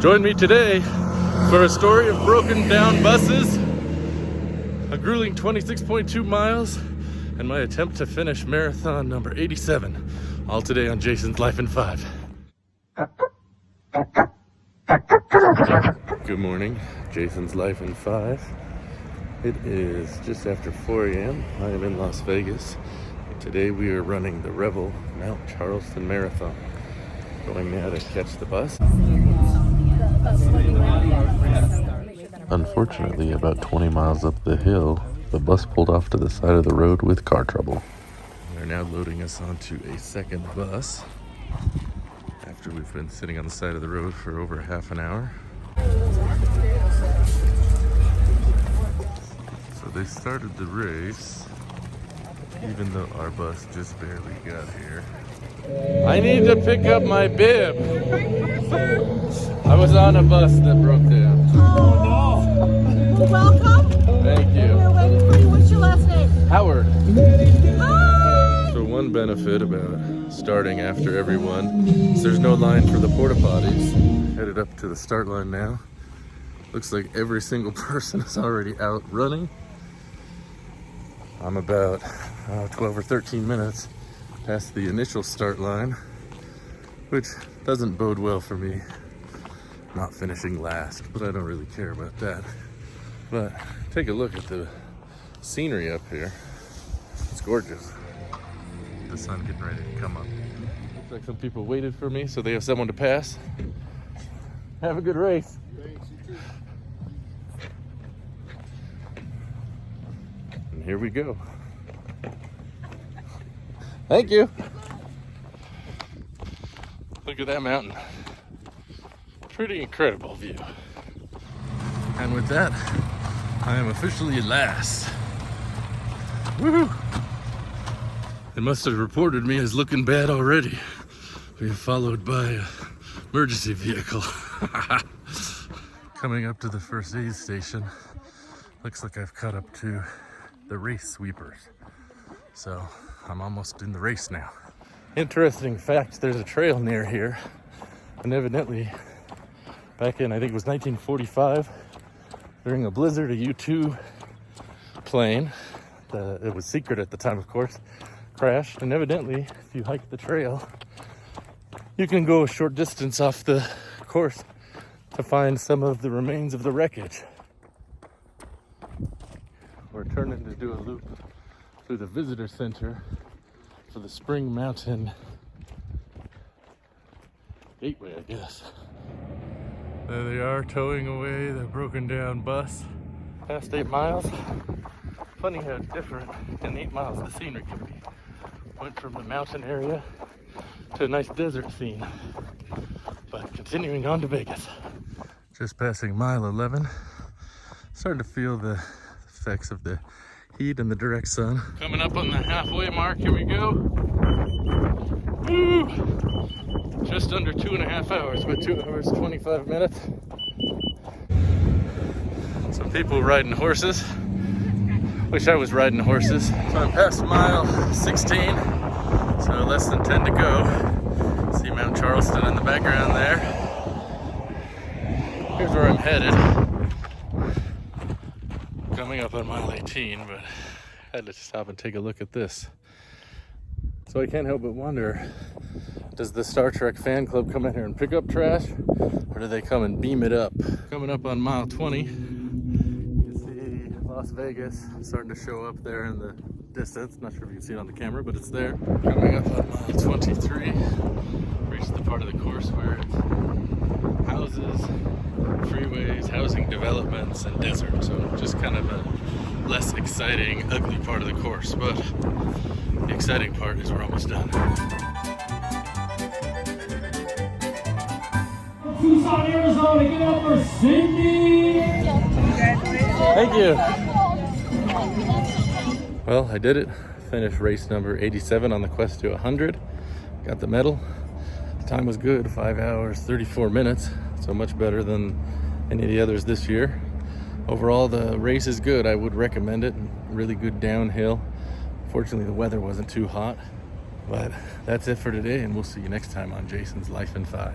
Join me today for a story of broken down buses, a grueling 26.2 miles, and my attempt to finish marathon number 87, all today on Jason's Life in 5. Good morning, Jason's Life in 5. It is just after 4 a.m. I am in Las Vegas. Today we are running the Revel Mt Charleston Marathon. Going now to catch the bus. Unfortunately, about 20 miles up the hill, the bus pulled off to the side of the road with car trouble. They're now loading us onto a second bus after we've been sitting on the side of the road for over half an hour. So they started the race, even though our bus just barely got here. I need to pick up my bib. I was on a bus that broke down. Oh no. Welcome. Thank you. We're waiting for you. What's your last name? Howard. Hi. So one benefit about starting after everyone is there's no line for the porta potties. Headed up to the start line now. Looks like every single person is already out running. I'm about 12 or 13 minutes past the initial start line, which doesn't bode well for me not finishing last, but I don't really care about that. But take a look at the scenery up here. It's gorgeous. The sun getting ready to come up. Looks like some people waited for me, so they have someone to pass. Have a good race. Thanks, you too. And here we go. Thank you. Look at that mountain. Pretty incredible view. And with that, I am officially last. Woohoo! They must have reported me as looking bad already. Being followed by an emergency vehicle. Coming up to the first aid station. Looks like I've caught up to the race sweepers. So I'm almost in the race now. Interesting fact, there's a trail near here, and evidently back in, I think it was 1945, during a blizzard, a U-2 plane, it was secret at the time of course, crashed, and evidently if you hike the trail you can go a short distance off the course to find some of the remains of the wreckage. We're turning to do a loop through the visitor center for the Spring Mountain Gateway, I guess. There they are, towing away the broken down bus. Past 8 miles. Funny how different in 8 miles the scenery can be. Went from the mountain area to a nice desert scene. But continuing on to Vegas. Just passing mile 11. Starting to feel the effects of the heat and the direct sun. Coming up on the halfway mark, here we go. Woo! Just under 2.5 hours, but 2 hours, 25 minutes. Some people riding horses. Wish I was riding horses. So I'm past mile 16, so less than 10 to go. See Mount Charleston in the background there. Here's where I'm headed. Coming up on mile 18, but I had to stop and take a look at this. So I can't help but wonder, does the Star Trek fan club come in here and pick up trash, or do they come and beam it up? Coming up on mile 20, you see Las Vegas starting to show up there in the distance. Not sure if you can see it on the camera, but it's there. Coming up on mile 23, reached the part of the course where it's houses, freeways, housing developments, and desert. So just kind of a less exciting, ugly part of the course, but the exciting part is we're almost done. Tucson, Arizona, get up for Cindy! Thank you. Well, I did it. Finished race number 87 on the quest to 100. Got the medal. Time was good, 5 hours, 34 minutes. So much better than any of the others this year. Overall, the race is good. I would recommend it. Really good downhill. Fortunately, the weather wasn't too hot. But that's it for today, and we'll see you next time on Jason's Life in 5.